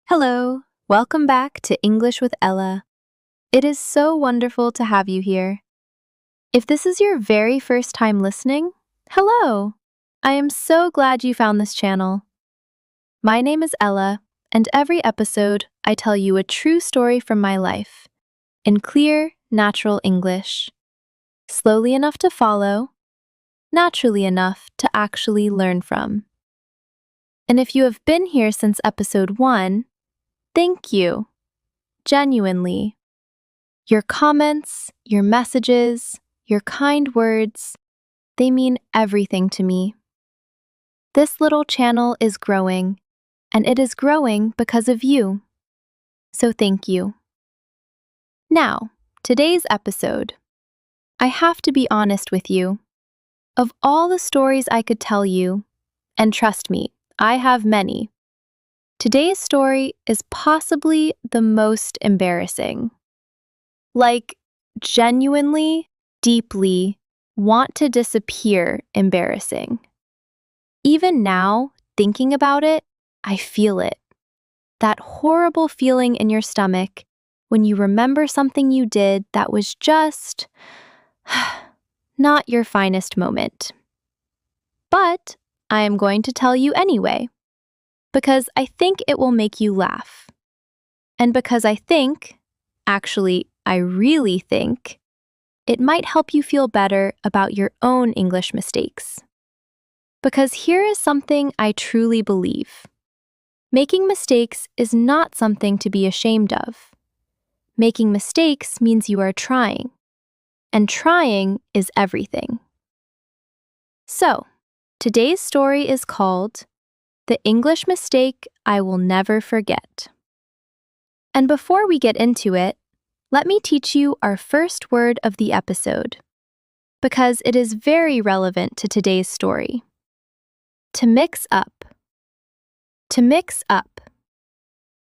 Hello, welcome back to English with Ella. It is so wonderful to have you here. If this is your very first time listening, hello! I am so glad you found this channel. My name is Ella, and every episode I tell you a true story from my life, in clear, natural English. Slowly enough to follow, naturally enough to actually learn from. And if you have been here since episode 1, thank you. Genuinely. Your comments, your messages, your kind words, they mean everything to me. This little channel is growing, and it is growing because of you. So thank you. Now, today's episode. I have to be honest with you. Of all the stories I could tell you, and trust me, I have many, today's story is possibly the most embarrassing. Like, genuinely, deeply, want to disappear embarrassing. Even now, thinking about it, I feel it. That horrible feeling in your stomach when you remember something you did that was just not your finest moment. But I am going to tell you anyway, because I think it will make you laugh. And because I think, actually, I really think, it might help you feel better about your own English mistakes. Because here is something I truly believe. Making mistakes is not something to be ashamed of. Making mistakes means you are trying. And trying is everything. So, today's story is called The English Mistake I Will Never Forget. And before we get into it, let me teach you our first word of the episode, because it is very relevant to today's story. To mix up. To mix up.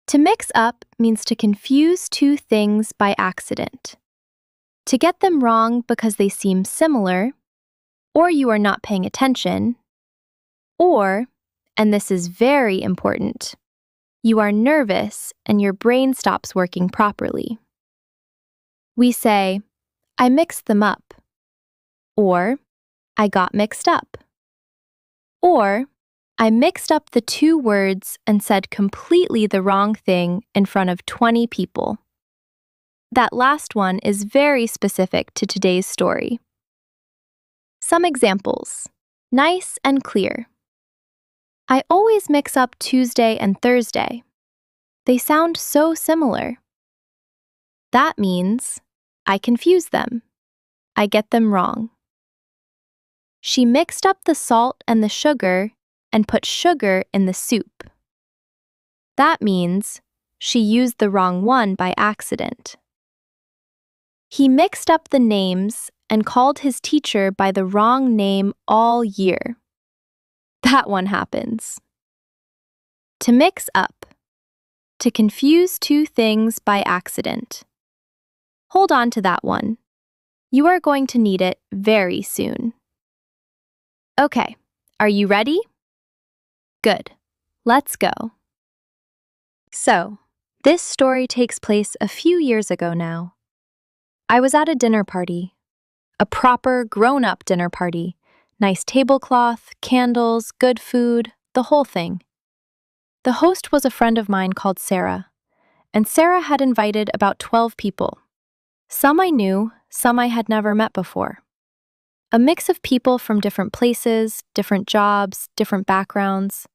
To mix up means to confuse two things by accident. To get them wrong because they seem similar, or you are not paying attention, or, and this is very important, you are nervous and your brain stops working properly. We say, I mixed them up, or I got mixed up, or I mixed up the two words and said completely the wrong thing in front of 20 people. That last one is very specific to today's story. Some examples. Nice and clear. I always mix up Tuesday and Thursday. They sound so similar. That means I confuse them. I get them wrong. She mixed up the salt and the sugar and put sugar in the soup. That means she used the wrong one by accident. He mixed up the names and called his teacher by the wrong name all year. That one happens. To mix up. To confuse two things by accident. Hold on to that one. You are going to need it very soon. Okay, are you ready? Good. Let's go. So, this story takes place a few years ago now. I was at a dinner party. A proper, grown-up dinner party. Nice tablecloth, candles, good food, the whole thing. The host was a friend of mine called Sarah, and Sarah had invited about 12 people. Some I knew, some I had never met before. A mix of people from different places, different jobs, different backgrounds.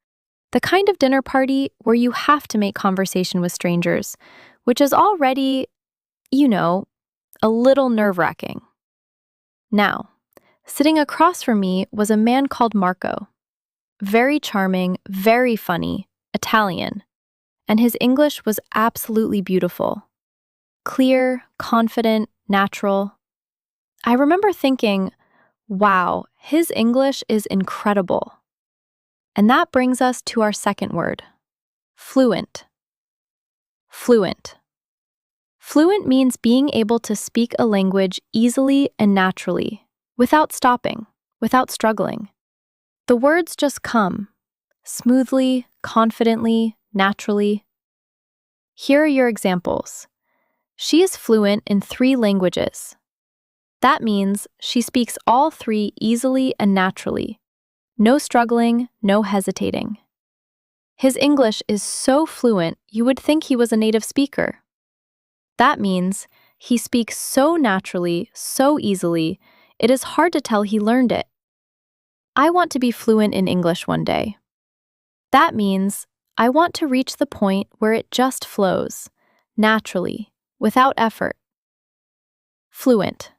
The kind of dinner party where you have to make conversation with strangers, which is already, a little nerve-wracking. Now, sitting across from me was a man called Marco. Very charming, very funny, Italian, and his English was absolutely beautiful. Clear, confident, natural. I remember thinking, wow, his English is incredible. And that brings us to our second word, fluent. Fluent. Fluent means being able to speak a language easily and naturally, without stopping, without struggling. The words just come, smoothly, confidently, naturally. Here are your examples. She is fluent in 3 languages. That means she speaks all 3 easily and naturally. No struggling, no hesitating. His English is so fluent you would think he was a native speaker. That means he speaks so naturally, so easily, it is hard to tell he learned it. I want to be fluent in English one day. That means I want to reach the point where it just flows, naturally, without effort. Fluent.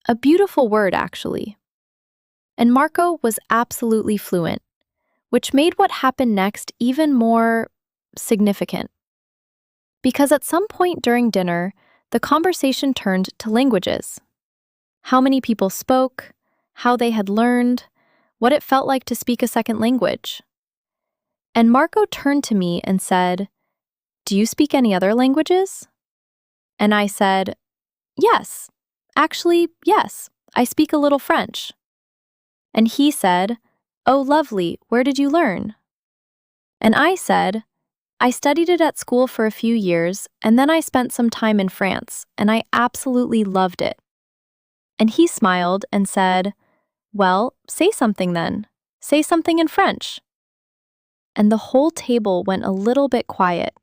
A beautiful word, actually. And Marco was absolutely fluent, which made what happened next even more significant. Because at some point during dinner, the conversation turned to languages. How many people spoke, how they had learned, what it felt like to speak a second language. And Marco turned to me and said, "Do you speak any other languages?" And I said, "Yes. Actually, yes. I speak a little French." And he said, "Oh, lovely. Where did you learn?" And I said, "I studied it at school for a few years, and then I spent some time in France, and I absolutely loved it." And he smiled and said, "Well, say something then. Say something in French." And the whole table went a little bit quiet,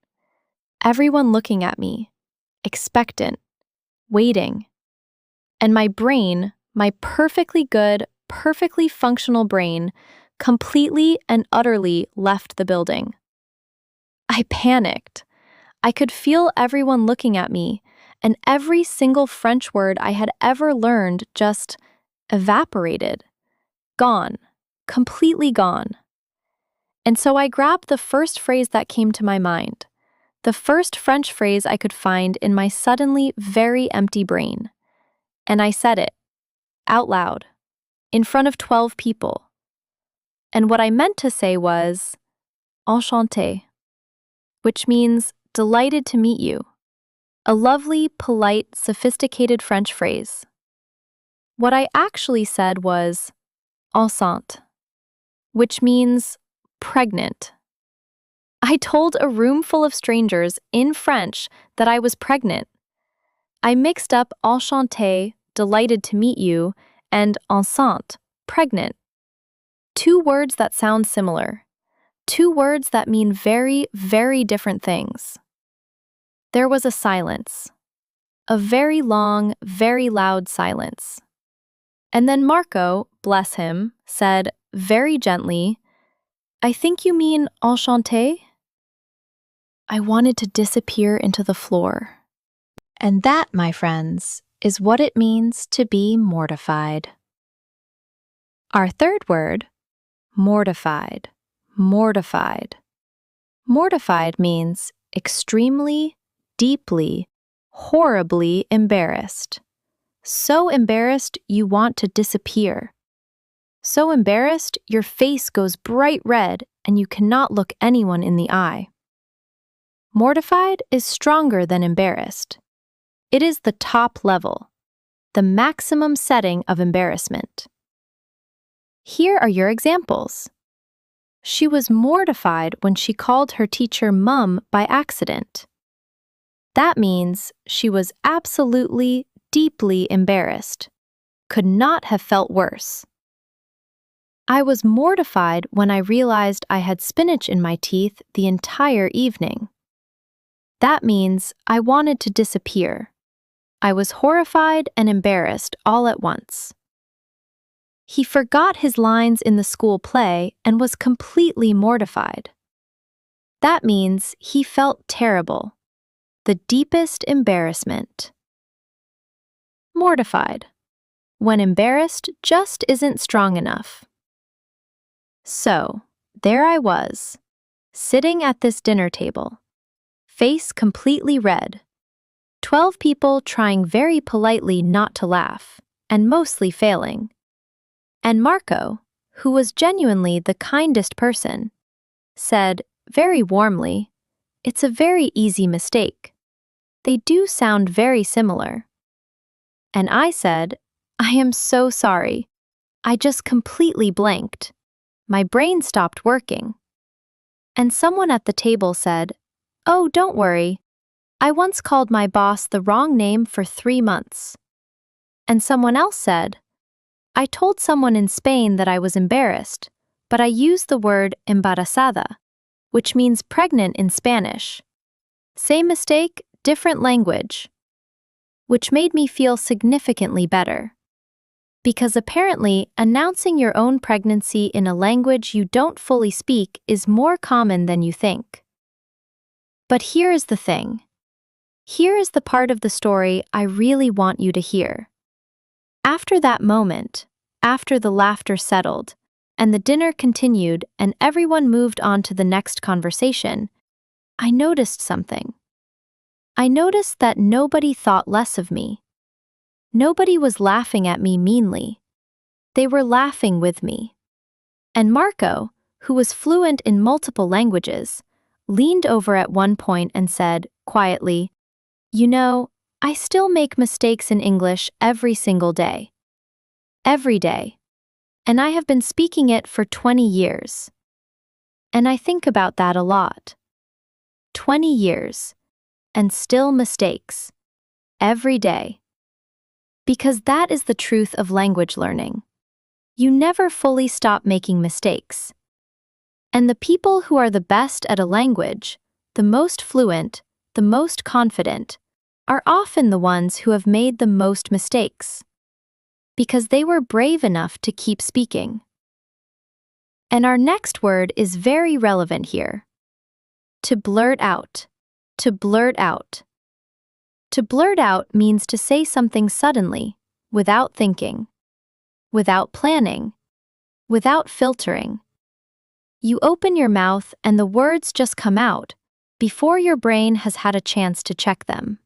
everyone looking at me, expectant, waiting. And my brain, my perfectly good, perfectly functional brain, completely and utterly left the building. I panicked. I could feel everyone looking at me, and every single French word I had ever learned just evaporated. Gone. Completely gone. And so I grabbed the first phrase that came to my mind, the first French phrase I could find in my suddenly very empty brain. And I said it, out loud, in front of 12 people. And what I meant to say was, enchanté, which means delighted to meet you. A lovely, polite, sophisticated French phrase. What I actually said was, enceinte, which means pregnant. I told a room full of strangers in French that I was pregnant. I mixed up enchanté, delighted to meet you, and enceinte, pregnant. 2 words that sound similar. 2 words that mean very, very different things. There was a silence. A very long, very loud silence. And then Marco, bless him, said, very gently, "I think you mean enchanté?" I wanted to disappear into the floor. And that, my friends, is what it means to be mortified. Our third word, mortified, mortified. Mortified means extremely, deeply, horribly embarrassed. So embarrassed you want to disappear. So embarrassed your face goes bright red and you cannot look anyone in the eye. Mortified is stronger than embarrassed. It is the top level, the maximum setting of embarrassment. Here are your examples. She was mortified when she called her teacher Mum by accident. That means she was absolutely, deeply embarrassed. Could not have felt worse. I was mortified when I realized I had spinach in my teeth the entire evening. That means I wanted to disappear. I was horrified and embarrassed all at once. He forgot his lines in the school play and was completely mortified. That means he felt terrible. The deepest embarrassment. Mortified. When embarrassed just isn't strong enough. So, there I was, sitting at this dinner table, face completely red, 12 people trying very politely not to laugh, and mostly failing. And Marco, who was genuinely the kindest person, said very warmly, "It's a very easy mistake. They do sound very similar." And I said, "I am so sorry. I just completely blanked. My brain stopped working." And someone at the table said, "Oh, don't worry. I once called my boss the wrong name for 3 months. And someone else said, I told someone in Spain that I was embarrassed, but I used the word embarazada, which means pregnant in Spanish. Same mistake, different language. Which made me feel significantly better. Because apparently, announcing your own pregnancy in a language you don't fully speak is more common than you think. But here is the thing. Here is the part of the story I really want you to hear. After that moment, after the laughter settled, and the dinner continued and everyone moved on to the next conversation, I noticed something. I noticed that nobody thought less of me. Nobody was laughing at me meanly. They were laughing with me. And Marco, who was fluent in multiple languages, leaned over at one point and said, quietly, You know, I still make mistakes in English every single day. Every day. And I have been speaking it for 20 years. And I think about that a lot. 20 years. And still mistakes. Every day. Because that is the truth of language learning. You never fully stop making mistakes. And the people who are the best at a language, the most fluent, the most confident, are often the ones who have made the most mistakes. Because they were brave enough to keep speaking. And our next word is very relevant here. To blurt out. To blurt out. To blurt out means to say something suddenly, without thinking, without planning, without filtering. You open your mouth and the words just come out, before your brain has had a chance to check them.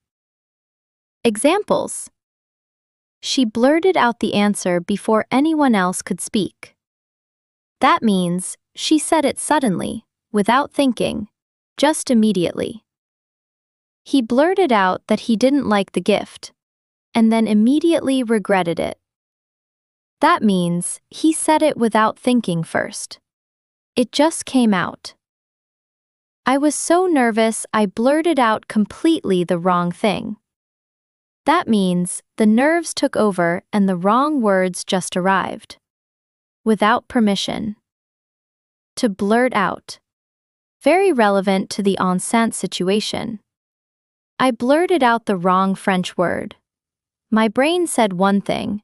Examples. She blurted out the answer before anyone else could speak. That means she said it suddenly, without thinking, just immediately. He blurted out that he didn't like the gift, and then immediately regretted it. That means he said it without thinking first. It just came out. I was so nervous I blurted out completely the wrong thing. That means the nerves took over and the wrong words just arrived. Without permission. To blurt out. Very relevant to the enceinte situation. I blurted out the wrong French word. My brain said one thing,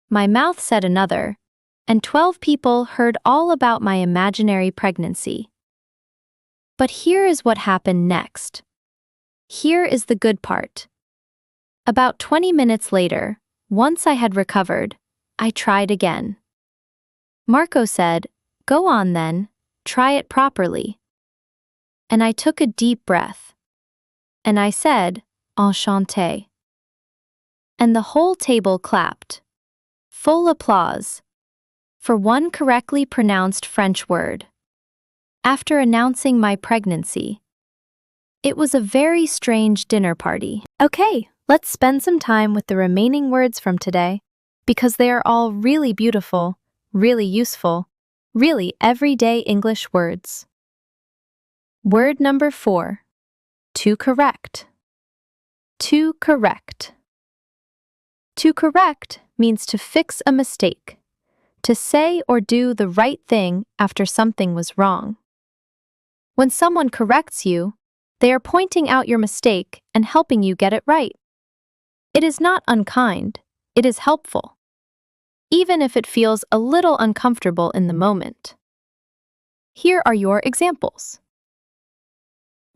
my mouth said another, and 12 people heard all about my imaginary pregnancy. But here is what happened next. Here is the good part. About 20 minutes later, once I had recovered, I tried again. Marco said, Go on then, try it properly. And I took a deep breath. And I said, Enchanté. And the whole table clapped. Full applause. For one correctly pronounced French word. After announcing my pregnancy. It was a very strange dinner party. Okay, let's spend some time with the remaining words from today, because they are all really beautiful, really useful, really everyday English words. Word number 4. To correct. To correct. To correct means to fix a mistake, to say or do the right thing after something was wrong. When someone corrects you, they are pointing out your mistake and helping you get it right. It is not unkind, it is helpful, even if it feels a little uncomfortable in the moment. Here are your examples.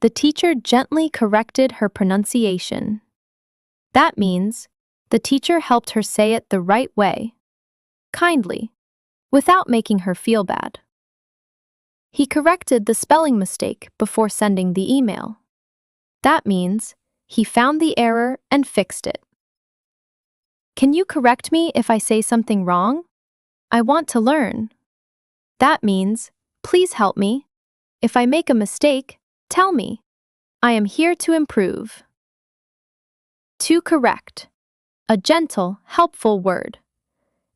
The teacher gently corrected her pronunciation. That means the teacher helped her say it the right way, kindly, without making her feel bad. He corrected the spelling mistake before sending the email. That means he found the error and fixed it. Can you correct me if I say something wrong? I want to learn. That means, please help me. If I make a mistake, tell me. I am here to improve. To correct. A gentle, helpful word.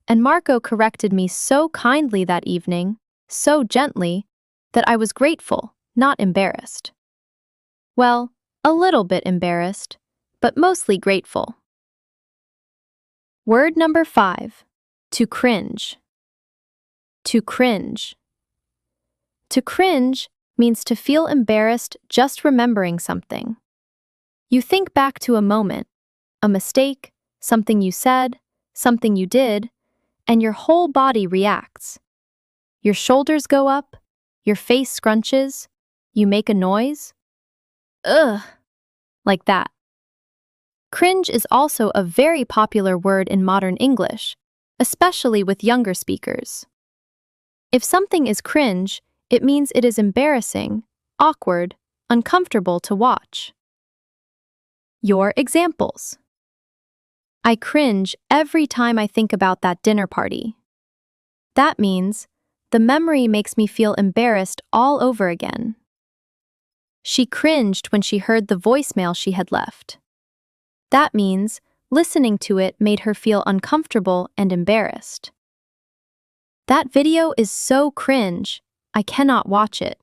And Marco corrected me so kindly that evening, so gently, that I was grateful, not embarrassed. Well, A little bit embarrassed, but mostly grateful. Word number 5. To cringe. To cringe. To cringe means to feel embarrassed just remembering something. You think back to a moment, a mistake, something you said, something you did, and your whole body reacts. Your shoulders go up, your face scrunches, you make a noise. Ugh, like that. Cringe is also a very popular word in modern English, especially with younger speakers. If something is cringe, it means it is embarrassing, awkward, uncomfortable to watch. Your examples. I cringe every time I think about that dinner party. That means the memory makes me feel embarrassed all over again. She cringed when she heard the voicemail she had left. That means listening to it made her feel uncomfortable and embarrassed. That video is so cringe, I cannot watch it.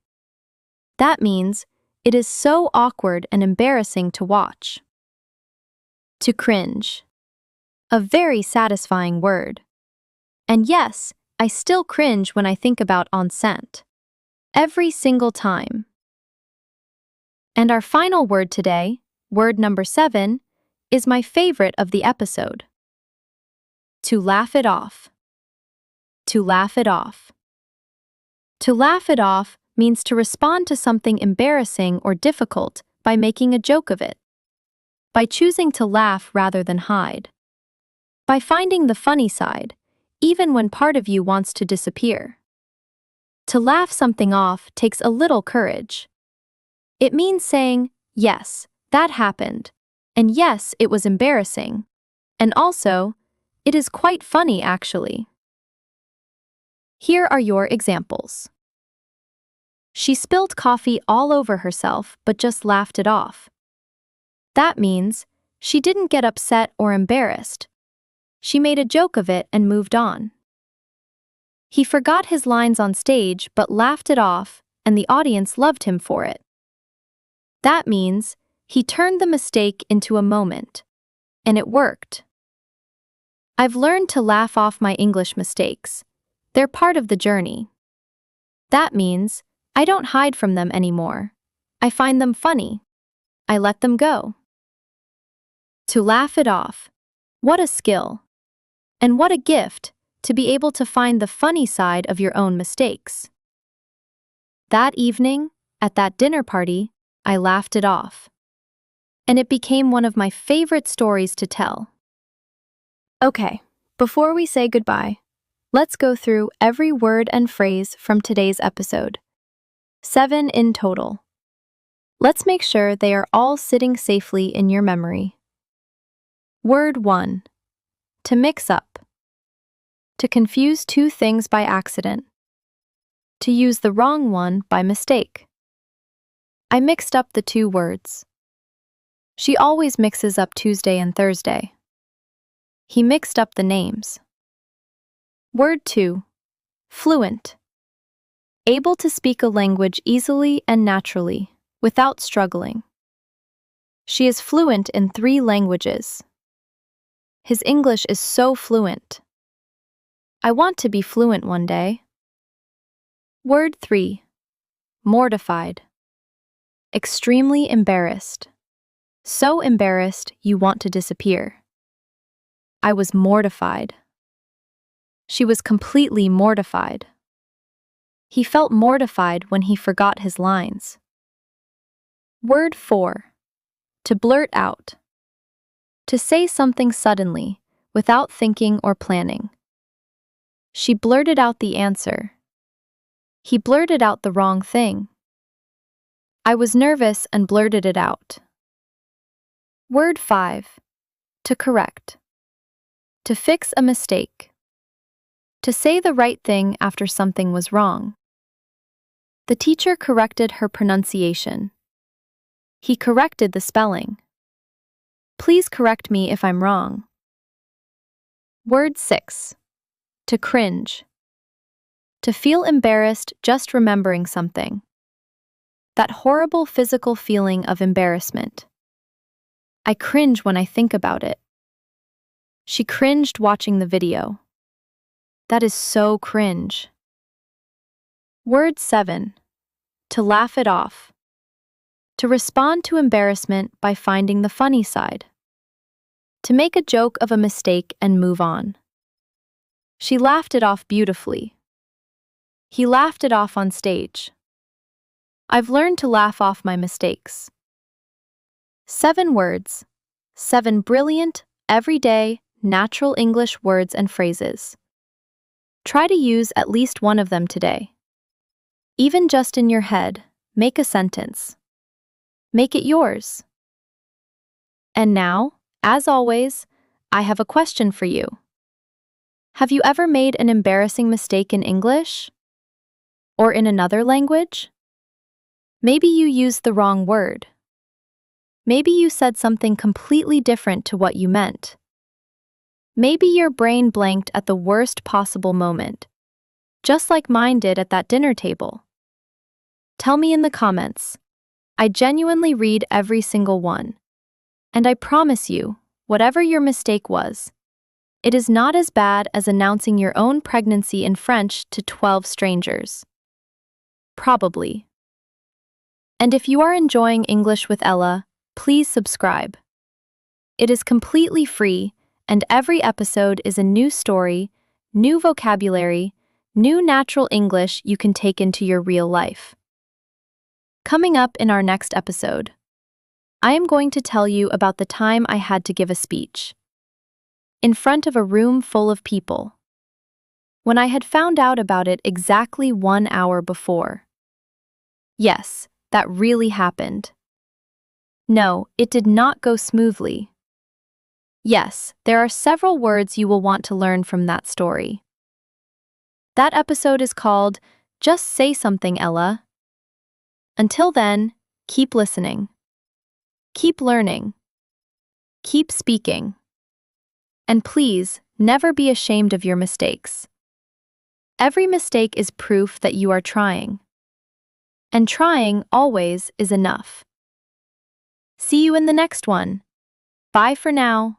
That means it is so awkward and embarrassing to watch. To cringe. A very satisfying word. And yes, I still cringe when I think about on scent. Every single time. And our final word today, word number 7, is my favorite of the episode. To laugh it off. To laugh it off. To laugh it off means to respond to something embarrassing or difficult by making a joke of it. By choosing to laugh rather than hide. By finding the funny side, even when part of you wants to disappear. To laugh something off takes a little courage. It means saying, yes, that happened, and yes, it was embarrassing, and also, it is quite funny actually. Here are your examples. She spilled coffee all over herself but just laughed it off. That means she didn't get upset or embarrassed. She made a joke of it and moved on. He forgot his lines on stage but laughed it off, and the audience loved him for it. That means he turned the mistake into a moment, and it worked. I've learned to laugh off my English mistakes. They're part of the journey. That means I don't hide from them anymore. I find them funny. I let them go. To laugh it off. What a skill. And what a gift to be able to find the funny side of your own mistakes. That evening, at that dinner party, I laughed it off. And it became one of my favorite stories to tell. Okay, before we say goodbye, let's go through every word and phrase from today's episode. 7 in total. Let's make sure they are all sitting safely in your memory. Word 1. To mix up. To confuse two things by accident. To use the wrong one by mistake. I mixed up the two words. She always mixes up Tuesday and Thursday. He mixed up the names. Word 2. Fluent. Able to speak a language easily and naturally, without struggling. She is fluent in 3 languages. His English is so fluent. I want to be fluent one day. Word 3. Mortified. Extremely embarrassed. So embarrassed you want to disappear. I was mortified. She was completely mortified. He felt mortified when he forgot his lines. Word 4. To blurt out. To say something suddenly, without thinking or planning. She blurted out the answer. He blurted out the wrong thing. I was nervous and blurted it out. Word 5. To correct. To fix a mistake. To say the right thing after something was wrong. The teacher corrected her pronunciation. He corrected the spelling. Please correct me if I'm wrong. Word 6. To cringe. To feel embarrassed just remembering something. That horrible physical feeling of embarrassment. I cringe when I think about it. She cringed watching the video. That is so cringe. Word 7. To laugh it off. To respond to embarrassment by finding the funny side. To make a joke of a mistake and move on. She laughed it off beautifully. He laughed it off on stage. I've learned to laugh off my mistakes. 7 words. 7 brilliant, everyday, natural English words and phrases. Try to use at least one of them today. Even just in your head, make a sentence. Make it yours. And now, as always, I have a question for you. Have you ever made an embarrassing mistake in English? Or in another language? Maybe you used the wrong word. Maybe you said something completely different to what you meant. Maybe your brain blanked at the worst possible moment, just like mine did at that dinner table. Tell me in the comments. I genuinely read every single one. And I promise you, whatever your mistake was, it is not as bad as announcing your own pregnancy in French to 12 strangers. Probably. And if you are enjoying English with Ella, please subscribe. It is completely free, and every episode is a new story, new vocabulary, new natural English you can take into your real life. Coming up in our next episode, I am going to tell you about the time I had to give a speech in front of a room full of people, when I had found out about it exactly 1 hour before. Yes, that really happened. No, it did not go smoothly. Yes, there are several words you will want to learn from that story. That episode is called Just Say Something, Ella. Until then, keep listening. Keep learning. Keep speaking. And please, never be ashamed of your mistakes. Every mistake is proof that you are trying. And trying always is enough. See you in the next one. Bye for now.